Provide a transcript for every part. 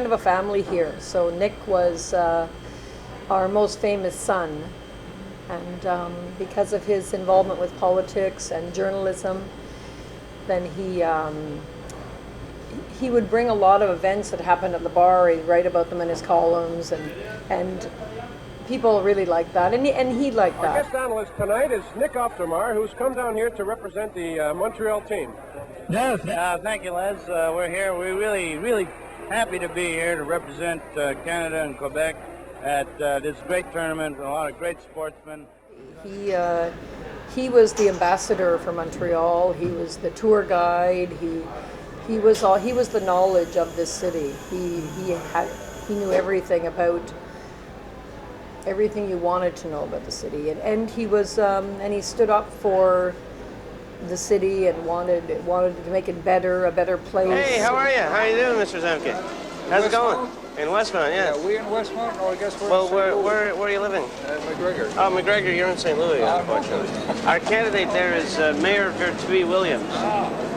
kind of a family here. So Nick was our most famous son, and because of his involvement with politics and journalism, then he would bring a lot of events that happened at the bar. He'd write about them in his columns, and people really liked that, and he liked that. Our guest analyst tonight is Nick Auf der Maur, who's come down here to represent the Montreal team. Yes, thank you, Les. We're here. We're really happy to be here to represent Canada and Quebec at this great tournament. A lot of great sportsmen. He was the ambassador for Montreal. He was the tour guide. He was the knowledge of this city. He knew everything about everything you wanted to know about the city, and he was and he stood up for the city and wanted to make it better, a better place. Hey, how are you? How you doing, Mr. Zemke? How's it going? In Westmount, yes. Yeah, we in Westmount, or I guess we're well, where are you living? McGregor. Oh, McGregor, you're in St. Louis, unfortunately. Our candidate there is Mayor Gertrude Williams.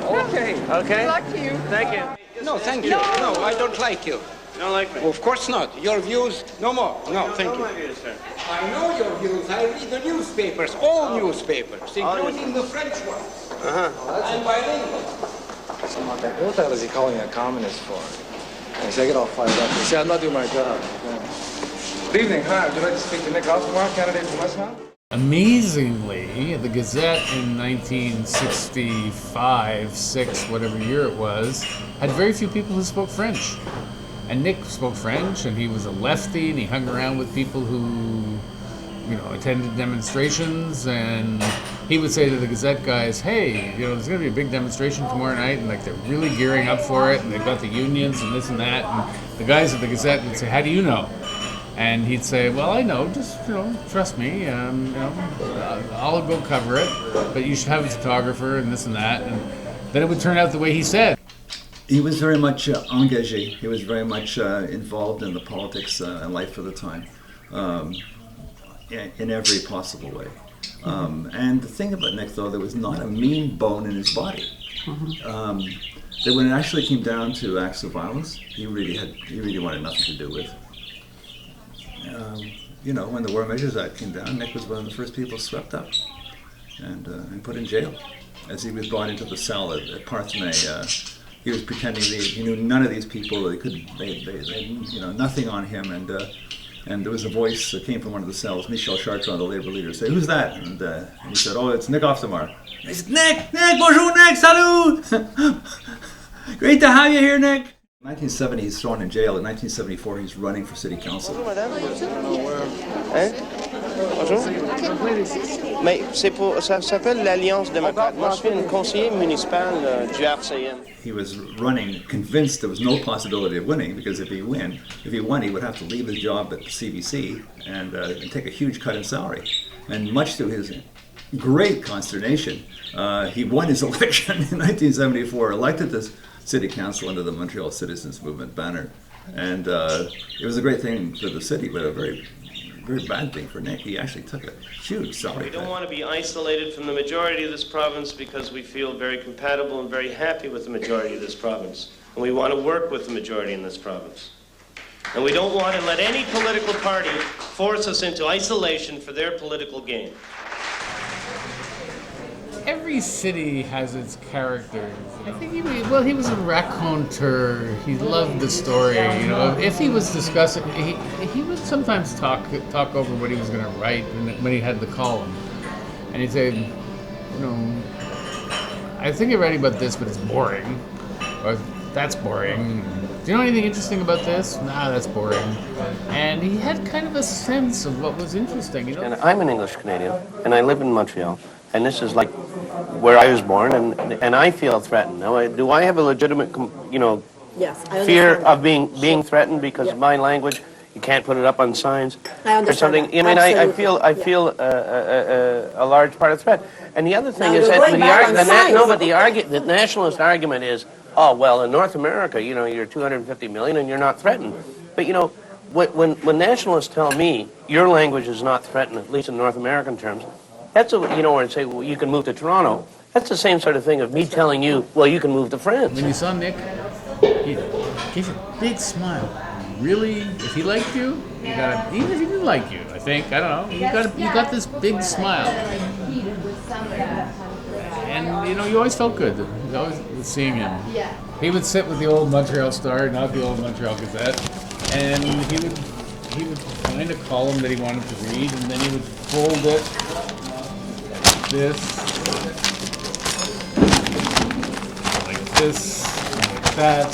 Okay. Okay? Good luck to you. Thank you. No, thank you. No, I don't like you. You don't like me? Well, of course not. Your views, no more. No, thank you. My views, sir. I know your views. I read the newspapers, all newspapers, including the French ones. I'm bilingual. What the hell is he calling a communist for? I say, I get all fired up. He said, I'm not doing my job. Good evening. Hi, would you like to speak to Nick Auf der Maur, candidate from Westmount? Amazingly, the Gazette in 1965, 6, whatever year it was, had very few people who spoke French. And Nick spoke French, and he was a lefty, and he hung around with people who, attended demonstrations, and he would say to the Gazette guys, hey, there's going to be a big demonstration tomorrow night, and they're really gearing up for it, and they've got the unions and this and that, and the guys at the Gazette would say, how do you know? And he'd say, well, I know, just, trust me, I'll go cover it, but you should have a photographer and this and that, and then it would turn out the way he said. He was very much engagé. He was very much involved in the politics and life of the time, in every possible way. And the thing about Nick, though, there was not a mean bone in his body. That when it actually came down to acts of violence, he really wanted nothing to do with. When the War Measures Act came down, Nick was one of the first people swept up and put in jail. As he was brought into the cell at Parthenay, he was pretending he knew none of these people. They had nothing on him, and there was a voice that came from one of the cells, Michel Chartrand, the Labour leader, say, "Who's that?" And he said, "Oh, it's Nick Auf der Maur." He said, "Nick, bonjour, Nick, salut! Great to have you here, Nick." In 1970, he's thrown in jail. In 1974, he's running for city council. Bonjour, madame. Hein? Bonjour. Mais ça s'appelle l'Alliance démocrate. Moi, je suis un conseiller municipal du RCM. He was running, convinced there was no possibility of winning, because if he won, he would have to leave his job at the CBC and take a huge cut in salary. And much to his great consternation, he won his election in 1974, elected this city council under the Montreal Citizens Movement banner. And it was a great thing for the city, but a very, very bad thing for Nick. He actually took a huge salary We don't cut. want to be isolated from the majority of this province because we feel very compatible and very happy with the majority of this province. And we want to work with the majority in this province. And we don't want to let any political party force us into isolation for their political gain. Every city has its characters. I think he was a raconteur. He loved the story. If he was discussing, he would sometimes talk over what he was going to write when he had the column, and he'd say, I think you're writing about this, but it's boring, or that's boring. Do you know anything interesting about this? Nah, that's boring. And he had kind of a sense of what was interesting. And I'm an English Canadian, and I live in Montreal. And this is like where I was born, and I feel threatened. Now, do I have a legitimate, Yes, I fear understand. of being threatened because of my language? You can't put it up on signs I understand or something. that. I mean, I Absolutely. feel a large part of threat. And the other thing Now, is you're that going back on signs. the nationalist argument is, oh well, in North America, you're 250 million and you're not threatened. But when nationalists tell me your language is not threatened, at least in North American terms. That's or say, well, you can move to Toronto. That's the same sort of thing of me telling you, well, you can move to France. When you saw Nick, gave you a big smile. Really, if he liked you, you got even if he didn't like you, I think, I don't know, you got this big smile. And, you know, you always felt good. You always seeing him. He would sit with the old Montreal Star, not the old Montreal Gazette, and he would find a column that he wanted to read, and then he would fold it like that,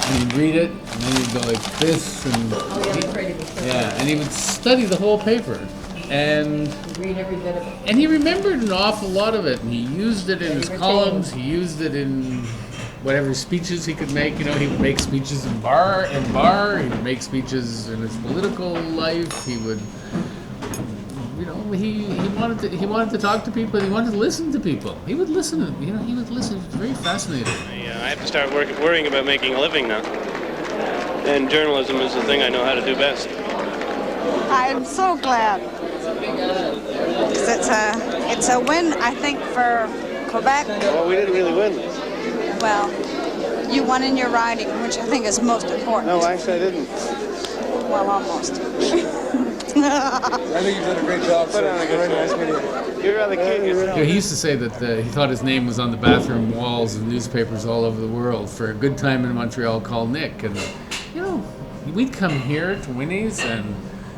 and he'd read it, and then he'd go like this, and and he would study the whole paper, and Read every bit of it. and he remembered an awful lot of it, and he used it in his columns. He used it in whatever speeches he could make. You know, he would make speeches in bar. He would make speeches in his political life. He would, you know, he wanted to talk to people. He wanted to listen to people. He would listen. You know, he would listen. It was very fascinating. I have to start worrying about making a living now, and journalism is the thing I know how to do best. I'm so glad. It's a win, I think, for Quebec. Well, we didn't really win this. Well, you won in your riding, which I think is most important. No, actually I didn't. Well, almost. I think you've done a great job, sir. Very nice video. You're rather cute yourself. He used to say that he thought his name was on the bathroom walls of newspapers all over the world for a good time in Montreal called Nick. And, you know, we'd come here to Winnie's, and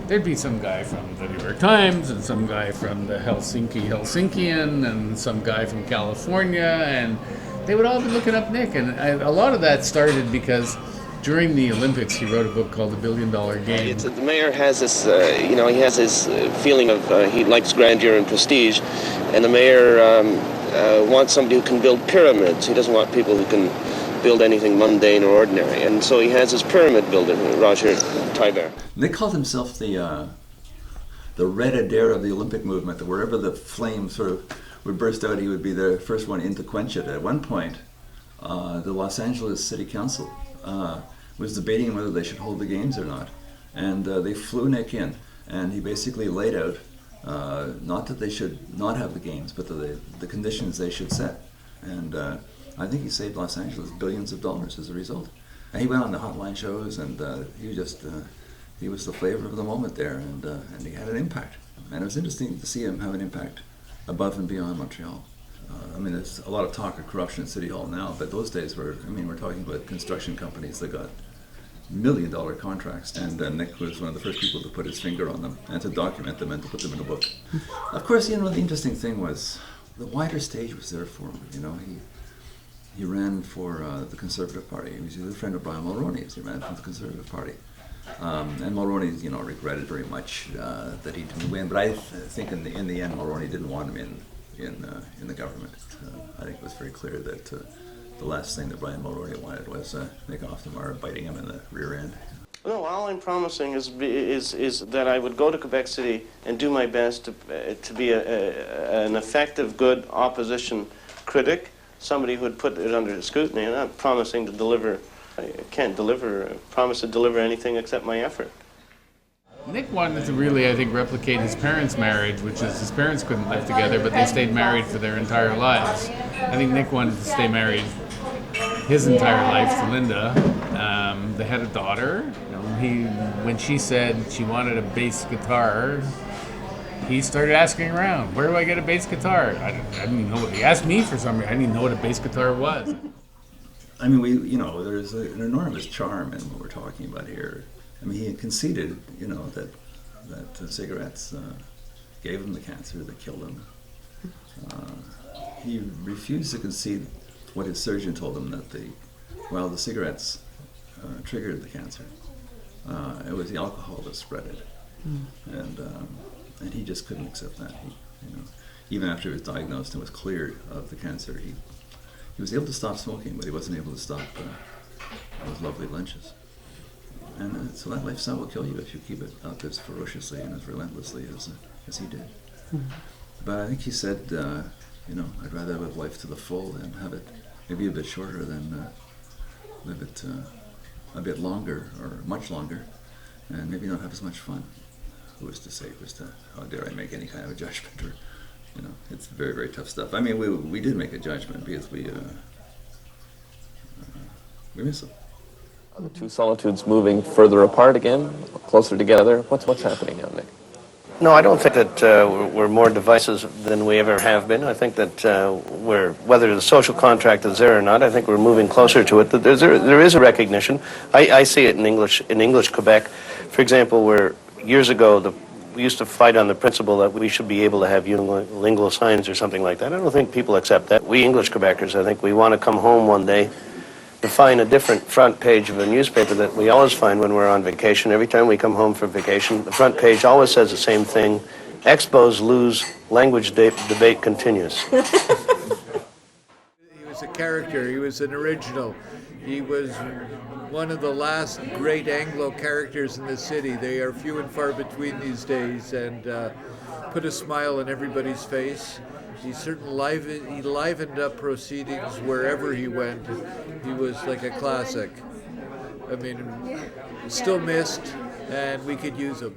there'd be some guy from the New York Times, and some guy from the Helsinkian, and some guy from California, and they would all be looking up Nick. And a lot of that started because during the Olympics, he wrote a book called The $1 Billion Game. The mayor has this, he has this feeling of he likes grandeur and prestige, and the mayor wants somebody who can build pyramids. He doesn't want people who can build anything mundane or ordinary, and so he has this pyramid builder, Roger Tiber. Nick called himself the Red Adair of the Olympic movement, that wherever the flame sort of would burst out, he would be the first one in to quench it. At one point, the Los Angeles City Council was debating whether they should hold the games or not, and they flew Nick in, and he basically laid out not that they should not have the games, but the conditions they should set. And I think he saved Los Angeles billions of dollars as a result. And he went on the hotline shows, and he was the flavor of the moment there, and he had an impact. And it was interesting to see him have an impact above and beyond Montreal. I mean, there's a lot of talk of corruption in City Hall now, but those days we're talking about construction companies that got $1 million contracts, and Nick was one of the first people to put his finger on them and to document them and to put them in a book. Of course, the interesting thing was the wider stage was there for him. You know, he ran for the Conservative Party. He was a friend of Brian Mulroney's. He ran for the Conservative Party. And Mulroney, regretted very much that he didn't win. But I think in the end, Mulroney didn't want him in the government. I think it was very clear that the last thing that Brian Mulroney wanted was Nick Auf der Maur biting him in the rear end. No, all I'm promising is that I would go to Quebec City and do my best to be an effective, good opposition critic, somebody who would put it under scrutiny. And I'm promising to deliver. I can't promise to deliver anything except my effort. Nick wanted to really, I think, replicate his parents' marriage, which is his parents couldn't live together, but they stayed married for their entire lives. I think Nick wanted to stay married his entire life to Linda. They had a daughter. When she said she wanted a bass guitar, he started asking around, where do I get a bass guitar? I didn't even know what he asked me for some reason. I didn't even know what a bass guitar was. I mean, there's an enormous charm in what we're talking about here. I mean, he had conceded, that cigarettes gave him the cancer that killed him. He refused to concede what his surgeon told him, that the cigarettes triggered the cancer. It was the alcohol that spread it, and he just couldn't accept that. Even after he was diagnosed and was cleared of the cancer, he was able to stop smoking, but he wasn't able to stop those lovely lunches. And so that lifestyle will kill you if you keep it up as ferociously and as relentlessly as he did. Mm-hmm. But I think he said, I'd rather live life to the full and have it maybe a bit shorter than live it a bit longer or much longer, and maybe not have as much fun. Who is to say? How dare I make any kind of a judgment? Or, it's very, very tough stuff. I mean, we did make a judgment because we miss him. Are the two solitudes moving further apart again, closer together? What's happening now, Nick? No, I don't think that we're more divisive than we ever have been. I think that whether the social contract is there or not, I think we're moving closer to it. There is a recognition. I see it in English Quebec, for example, where years ago we used to fight on the principle that we should be able to have unilingual signs or something like that. I don't think people accept that. We English Quebecers, I think we want to come home one day to find a different front page of a newspaper that we always find when we're on vacation. Every time we come home from vacation, the front page always says the same thing: Expos lose, language debate continues. He was a character. He was an original. He was one of the last great Anglo characters in the city. They are few and far between these days, and put a smile on everybody's face. He certainly livened up proceedings wherever he went. He was like a classic. I mean, still missed, and we could use him.